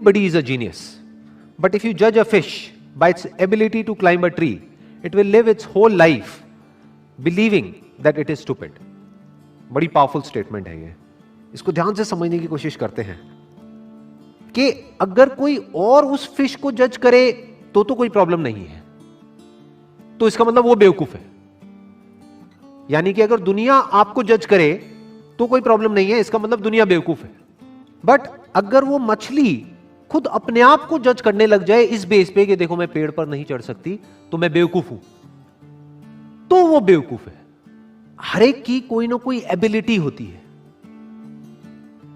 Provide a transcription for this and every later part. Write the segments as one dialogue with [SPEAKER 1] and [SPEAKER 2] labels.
[SPEAKER 1] Everybody is a genius. But if you judge a fish by its ability to climb a tree, it will live its whole life believing that it is stupid. बड़ी powerful statement है ये. इसको ध्यान से समझने की कोशिश करते हैं कि अगर कोई और उस फिश को जज करे तो कोई प्रॉब्लम नहीं है, तो इसका मतलब वो बेवकूफ है. यानी कि अगर दुनिया आपको जज करे तो कोई प्रॉब्लम नहीं है, इसका मतलब दुनिया बेवकूफ है. बट अगर वो मछली खुद अपने आप को जज करने लग जाए इस बेस पे कि देखो मैं पेड़ पर नहीं चढ़ सकती तो मैं बेवकूफ हूं, तो वो बेवकूफ है. हर एक की कोई ना कोई एबिलिटी होती है.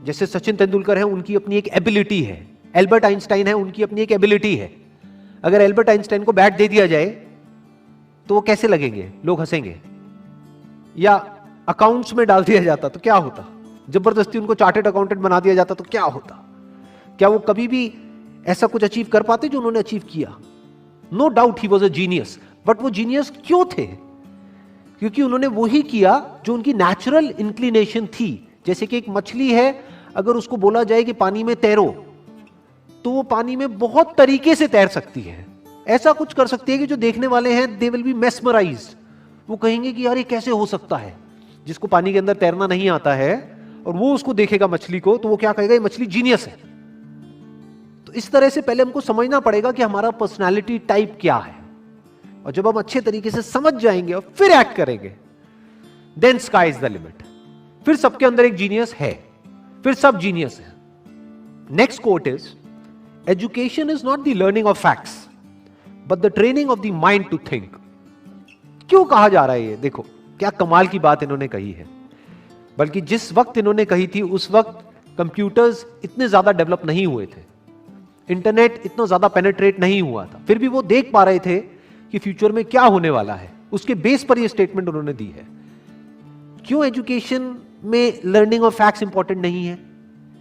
[SPEAKER 1] जैसे सचिन तेंदुलकर है, उनकी अपनी एक एबिलिटी है. एल्बर्ट आइंस्टाइन है, उनकी अपनी एक एबिलिटी है. अगर एल्बर्ट आइंस्टाइन को बैट दे दिया जाए तो वो कैसे लगेंगे? लोग हंसेंगे. या अकाउंट्स में डाल दिया जाता तो क्या होता? जबरदस्ती उनको चार्टर्ड अकाउंटेंट बना दिया जाता तो क्या होता? क्या वो कभी भी ऐसा कुछ अचीव कर पाते जो उन्होंने अचीव किया? No doubt he was a genius. But वो जीनियस क्यों थे? क्योंकि उन्होंने वही किया जो उनकी नेचुरल इंक्लिनेशन थी. जैसे कि एक मछली है, अगर उसको बोला जाए कि पानी में तैरो तो वो पानी में बहुत तरीके से तैर सकती है. ऐसा कुछ कर सकती है कि जो देखने वाले हैं दे विल बी मेस्मराइज्ड. वो कहेंगे कि यार ये कैसे हो सकता है. जिसको पानी के अंदर तैरना नहीं आता है और वो उसको देखेगा मछली को, तो वो क्या कहेगा? ये मछली जीनियस है. तो इस तरह से पहले हमको समझना पड़ेगा कि हमारा पर्सनालिटी टाइप क्या है, और जब हम अच्छे तरीके से समझ जाएंगे और फिर एक्ट करेंगे, then sky is the limit. फिर सबके अंदर एक जीनियस है, फिर सब जीनियस है. Next quote is, education is not the learning of facts but the training of the mind to think. क्यों कहा जा रहा है ये? देखो क्या कमाल की बात इन्होंने कही है. बल्कि जिस वक्त इन्होंने कही थी उस वक्त कंप्यूटर्स इतने ज्यादा डेवलप नहीं हुए थे, इंटरनेट इतना ज्यादा पेनिट्रेट नहीं हुआ था. फिर भी वो देख पा रहे थे कि फ्यूचर में क्या होने वाला है. उसके बेस पर ये स्टेटमेंट उन्होंने दी है. क्यों एजुकेशन में लर्निंग ऑफ फैक्ट्स इंपॉर्टेंट नहीं है?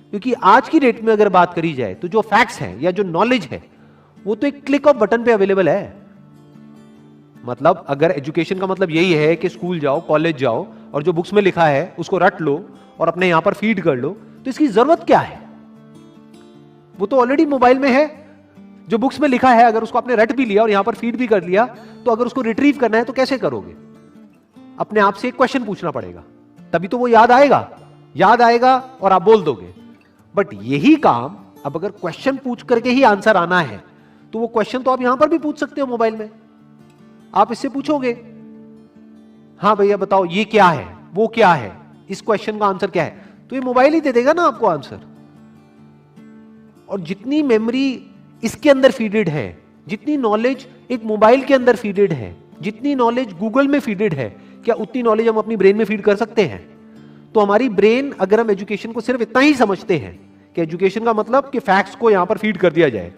[SPEAKER 1] क्योंकि आज की डेट में अगर बात करी जाए तो जो फैक्ट्स हैं या जो नॉलेज है वो तो एक क्लिक ऑफ बटन पे अवेलेबल है. मतलब अगर एजुकेशन का मतलब यही है कि स्कूल जाओ, कॉलेज जाओ और जो बुक्स में लिखा है उसको रट लो और अपने यहां पर फीड कर लो, तो इसकी जरूरत क्या है? वो तो ऑलरेडी मोबाइल में है. जो बुक्स में लिखा है अगर उसको आपने रट भी लिया और यहां पर फीड भी कर लिया, तो अगर उसको रिट्रीव करना है तो कैसे करोगे? अपने आप से एक क्वेश्चन पूछना पड़ेगा, तभी तो वो याद आएगा और आप बोल दोगे. बट यही काम अब अगर क्वेश्चन पूछ करके ही आंसर आना है, तो वो क्वेश्चन तो आप यहां पर भी पूछ सकते हो मोबाइल में. आप इससे पूछोगे, हाँ भैया बताओ ये क्या है, वो क्या है, इस क्वेश्चन का आंसर क्या है, तो ये मोबाइल ही दे देगा ना आपको आंसर. और जितनी मेमोरी इसके अंदर फीडेड है, जितनी नॉलेज एक मोबाइल के अंदर फीडेड है, जितनी नॉलेज गूगल में फीडेड है, क्या उतनी नॉलेज हम अपनी ब्रेन में फीड कर सकते हैं? तो हमारी ब्रेन, अगर हम एजुकेशन को सिर्फ इतना ही समझते हैं कि एजुकेशन का मतलब कि फैक्ट्स को यहां पर फीड कर दिया जाए,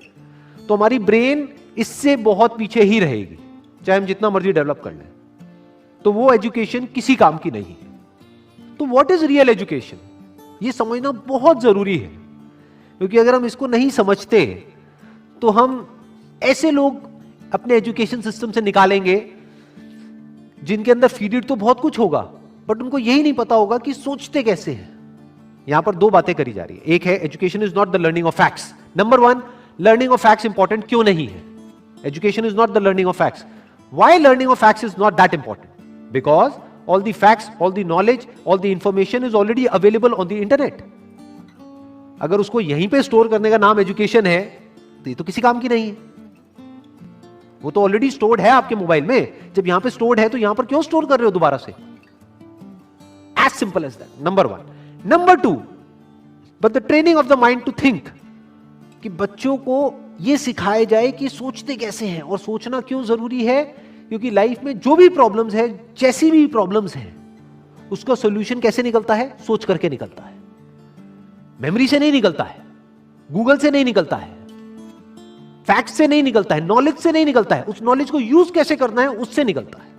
[SPEAKER 1] तो हमारी ब्रेन इससे बहुत पीछे ही रहेगी, चाहे हम जितना मर्जी डेवलप कर लें. तो वो एजुकेशन किसी काम की नहीं है. तो व्हाट इज रियल एजुकेशन, ये समझना बहुत जरूरी है. क्योंकि अगर हम इसको नहीं समझते तो हम ऐसे लोग अपने एजुकेशन सिस्टम से निकालेंगे जिनके अंदर फीडेड तो बहुत कुछ होगा, बट उनको यही नहीं पता होगा कि सोचते कैसे हैं. यहां पर दो बातें करी जा रही है. एक है education is not the learning of facts. Number one, learning of facts important क्यों नहीं है? Education is not the learning of facts. Why learning of facts is not that important? Because all the facts, all the knowledge, all the information is already available on the internet. अगर उसको यहीं पे store करने का नाम education है तो ये तो किसी काम की नहीं है. वो तो ऑलरेडी स्टोर्ड है आपके मोबाइल में. जब यहां पे स्टोर्ड है तो यहां पर क्यों स्टोर कर रहे हो दोबारा से? As simple as that. Number one. Number two, but the training of the mind to think. कि बच्चों को ये सिखाया जाए कि सोचते कैसे हैं और सोचना क्यों जरूरी है. क्योंकि लाइफ में जो भी प्रॉब्लम्स है, जैसी भी प्रॉब्लम्स हैं, उसका सॉल्यूशन कैसे निकलता है? सोच करके निकलता है. मेमोरी से नहीं निकलता है, गूगल से नहीं निकलता है, फैक्ट से नहीं निकलता है, नॉलेज से नहीं निकलता है. उस नॉलेज को यूज कैसे करना है उससे निकलता है.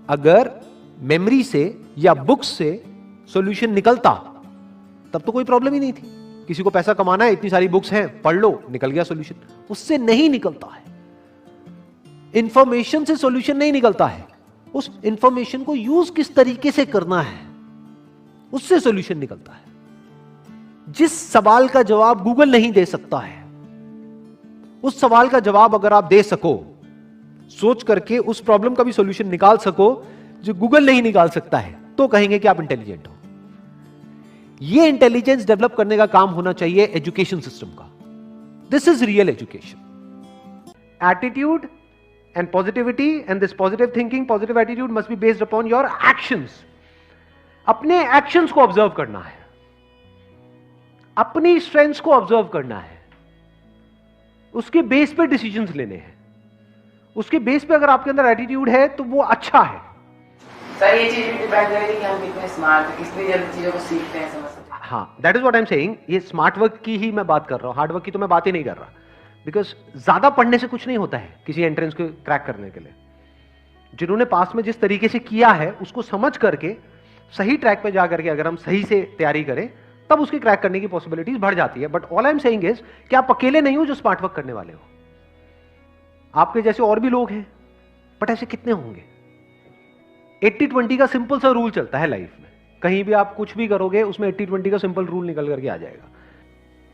[SPEAKER 1] अगर मेमोरी से या बुक्स से सॉल्यूशन निकलता तब तो कोई प्रॉब्लम ही नहीं थी. किसी को पैसा कमाना है, इतनी सारी बुक्स हैं, पढ़ लो, निकल गया सॉल्यूशन. उससे नहीं निकलता है. इंफॉर्मेशन से सॉल्यूशन नहीं निकलता है. उस इंफॉर्मेशन को यूज किस तरीके से करना है उससे सॉल्यूशन निकलता है. जिस सवाल का जवाब गूगल नहीं दे सकता है, उस सवाल का जवाब अगर आप दे सको, सोच करके उस प्रॉब्लम का भी सॉल्यूशन निकाल सको जो गूगल नहीं निकाल सकता है, तो कहेंगे कि आप इंटेलिजेंट हो। ये इंटेलिजेंस डेवलप करने का काम होना चाहिए एजुकेशन सिस्टम का। This is real education. Attitude and positivity and this positive thinking, positive attitude must be based upon your actions. अपने एक्शंस को ऑब्जर्व करना है, अपनी स्ट्रेंथ्स को ऑब्जर्व करना है, उसके बेस पे डिसीजंस लेने हैं। उसके बेस पे अगर आपके अंदर एटीट्यूड है तो वो अच्छा है।
[SPEAKER 2] सर ये चीज भी डिपेंड करेगी कि हम कितने स्मार्ट हैं, कितनी जल्दी चीजों को सीखते हैं, समझते हैं।
[SPEAKER 1] हाँ, that is what I am saying. ये स्मार्ट वर्क की ही मैं बात कर रहा हूं, हार्ड वर्क की तो मैं बात ही नहीं कर रहा। बिकॉज ज्यादा पढ़ने से कुछ नहीं होता है किसी एंट्रेंस को क्रैक करने के लिए। जिन्होंने पास में जिस तरीके से किया है उसको समझ करके सही ट्रैक पे जा करके अगर हम सही से तैयारी करें तब उसकी क्रैक करने की पॉसिबिलिटीज बढ़ जाती है। But all I am saying is कि आप अकेले नहीं हो जो स्मार्ट वर्क करने वाले हो। आपके जैसे और भी लोग हैं, बट ऐसे कितने होंगे? 80-20 का सिंपल सा रूल चलता है लाइफ में। कहीं भी आप कुछ भी करोगे उसमें 80-20 का सिंपल रूल निकल करके आ जाएगा।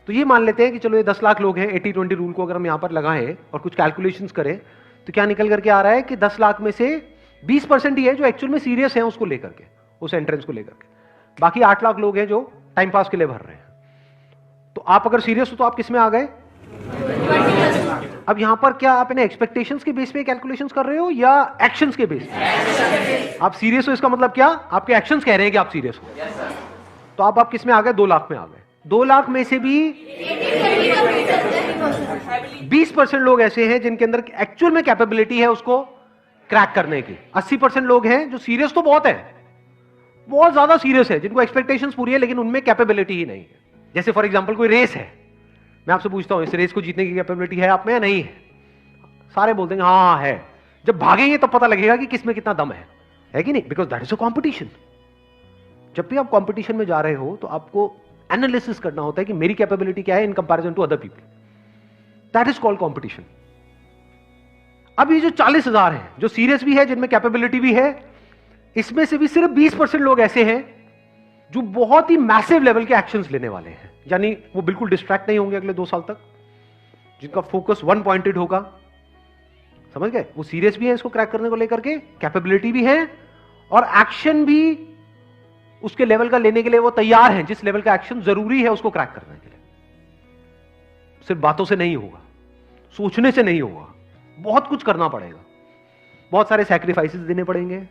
[SPEAKER 1] तो ये मान लेते हैं कि चलो ये 10 लाख लोग हैं, 80-20 रूल को अगर हम यहां पर लगाएं और कुछ कैलकुलेशंस करें तो क्या निकल करके आ रहा है कि 10 लाख में से 20% ही है जो एक्चुअल में सीरियस है उसको लेकर के, उस एंट्रेंस को लेकर के। बाकी 8 लाख लोग हैं जो टाइम पास के लिए भर रहे हैं। तो आप अगर सीरियस हो तो आप किस में आ गए? अब यहां पर क्या आप इन्हें एक्सपेक्टेशंस के बेस पे कैलकुलेशंस कर रहे हो या एक्शंस के बेस पे? आप सीरियस हो इसका मतलब क्या? आपके एक्शंस कह रहे हैं कि आप सीरियस हो। तो आप किस में आ गए? 2 लाख में आ गए। 2 लाख में से भी 20% लोग ऐसे हैं जिनके अंदर एक्चुअल में कैपेबिलिटी है उसको क्रैक करने की। 80% लोग हैं जो सीरियस तो बहुत है, बहुत ज्यादा सीरियस है, जिनको एक्सपेक्टेशंस पूरी है लेकिन उनमें कैपेबिलिटी ही नहीं है। जैसे फॉर एग्जांपल कोई रेस है, मैं आपसे पूछता हूं इस रेस को जीतने की कैपेबिलिटी है आप में या नहीं है? सारे बोल देंगे हाँ है। जब भागेंगे तब पता लगेगा कि किसमें कितना दम है कि नहीं? Because that is a competition. जब भी आप कॉम्पिटिशन में जा रहे हो तो आपको एनालिसिस करना होता है कि मेरी कैपेबिलिटी क्या है in comparison to other people. That is called competition. अब ये जो 40,000 है जो सीरियस भी है, जिनमें कैपेबिलिटी भी है, इसमें से भी सिर्फ 20% लोग ऐसे हैं जो बहुत ही मैसिव लेवल के एक्शंस लेने वाले हैं। यानी वो बिल्कुल डिस्ट्रैक्ट नहीं होंगे अगले 2 साल तक, जिनका फोकस वन पॉइंटेड होगा। समझ गए? वो सीरियस भी है इसको क्रैक करने को लेकर के, कैपेबिलिटी भी है और एक्शन भी उसके लेवल का लेने के लिए वो तैयार हैं, जिस लेवल का एक्शन जरूरी है उसको क्रैक करने के लिए। सिर्फ बातों से नहीं होगा, सोचने से नहीं होगा, बहुत कुछ करना पड़ेगा, बहुत सारे सैक्रिफाइसेस देने पड़ेंगे,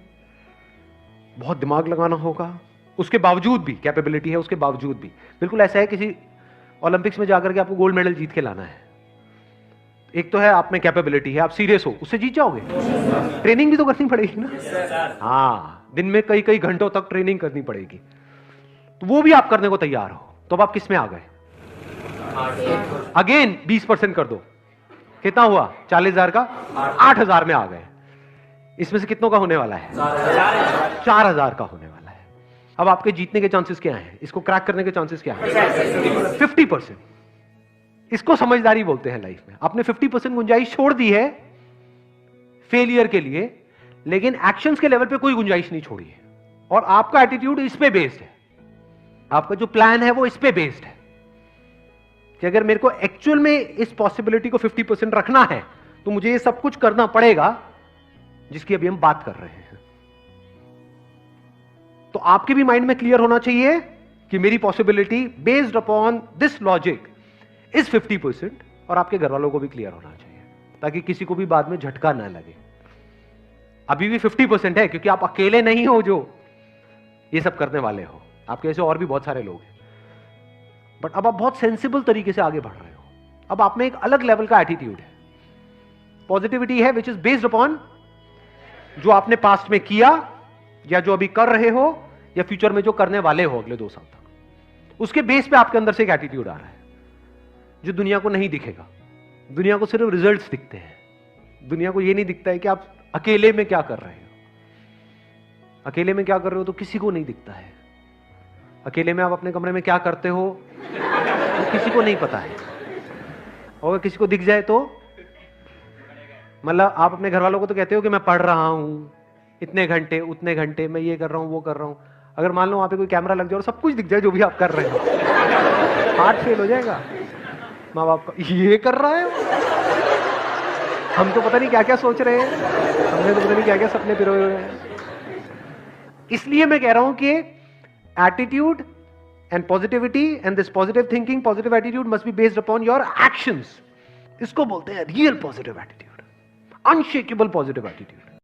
[SPEAKER 1] बहुत दिमाग लगाना होगा। उसके बावजूद भी कैपेबिलिटी है, उसके बावजूद भी बिल्कुल ऐसा है किसी ओलंपिक्स में जाकर के आपको गोल्ड मेडल जीत के लाना है। एक तो है आप में कैपेबिलिटी है, आप सीरियस हो, उससे जीत जाओगे। ट्रेनिंग भी तो करनी पड़ेगी ना। हाँ, दिन में कई कई घंटों तक ट्रेनिंग करनी पड़ेगी, तो वो भी आप करने को तैयार हो। तो अब आप किस में आ गए? अगेन 20% कर दो, कितना हुआ? 40,000 का 8,000 में आ गए। इसमें से कितनों का होने वाला है? 4,000 का होने वाला है। अब आपके जीतने के चांसेस क्या हैं? इसको क्रैक करने के चांसेस क्या हैं? 50%। इसको समझदारी बोलते हैं लाइफ में। आपने 50% गुंजाइश छोड़ दी है फेलियर के लिए, लेकिन एक्शंस के लेवल पे कोई गुंजाइश नहीं छोड़ी है। और आपका एटीट्यूड इस पे बेस्ड है, आपका जो प्लान है वो इस पे बेस्ड है कि अगर मेरे को एक्चुअल में इस पॉसिबिलिटी को 50% रखना है तो मुझे ये सब कुछ करना पड़ेगा जिसकी अभी हम बात कर रहे हैं। तो आपके भी माइंड में क्लियर होना चाहिए कि मेरी possibility based upon this logic is 50%, और आपके घर वालों को भी क्लियर होना चाहिए ताकि किसी को भी बाद में झटका ना लगे। अभी भी 50% है क्योंकि आप अकेले नहीं हो जो ये सब करने वाले हो, आपके ऐसे और भी बहुत सारे लोग हैं। बट अब आप बहुत सेंसिबल तरीके से आगे बढ़ रहे हो। अब आप में एक अलग लेवल का एटीट्यूड है, पॉजिटिविटी है विच इज बेस्ड अपॉन जो आपने पास्ट में किया या जो अभी कर रहे हो या फ्यूचर में जो करने वाले हो अगले 2 साल तक। उसके बेस पे आपके अंदर से एक एटीट्यूड आ रहा है जो दुनिया को नहीं दिखेगा। दुनिया को सिर्फ रिजल्ट्स दिखते हैं, दुनिया को यह नहीं दिखता है कि आप अकेले में क्या कर रहे हो। अकेले में क्या कर रहे हो तो किसी को नहीं दिखता है। अकेले में आप अपने कमरे में क्या करते हो तो किसी को नहीं पता है, और किसी को दिख जाए तो मतलब आप अपने घर वालों को तो कहते हो कि मैं पढ़ रहा हूं इतने घंटे उतने घंटे, मैं ये कर रहा हूं वो कर रहा हूं। अगर मान लो वहां पे कोई कैमरा लग जाए और सब कुछ दिख जाए जो भी आप कर रहे हो हार्ट फेल हो जाएगा माँ बाप का, ये कर रहा है। हम तो पता नहीं क्या क्या सोच रहे हैं, हमने तो पता नहीं क्या क्या सपने पिरोए हुए हैं। इसलिए मैं कह रहा हूं कि attitude and positivity and this positive thinking, positive attitude must be based upon your actions. इसको बोलते हैं real positive attitude, unshakeable positive attitude.